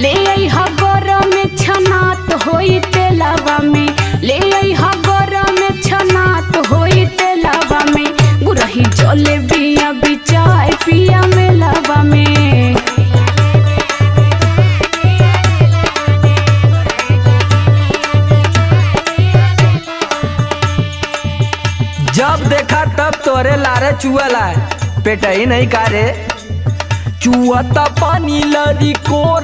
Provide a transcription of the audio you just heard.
ले आई हा गरम में छनात होई तेलावा में, ले आई हा गरम में छनात होई तेलावा में, गुरही जले बिया बिचाय पिया में लावा में। जब देखा तब तोरे लारे चुअला पेट ही नहीं कारे, चुअता पानी लरी कोर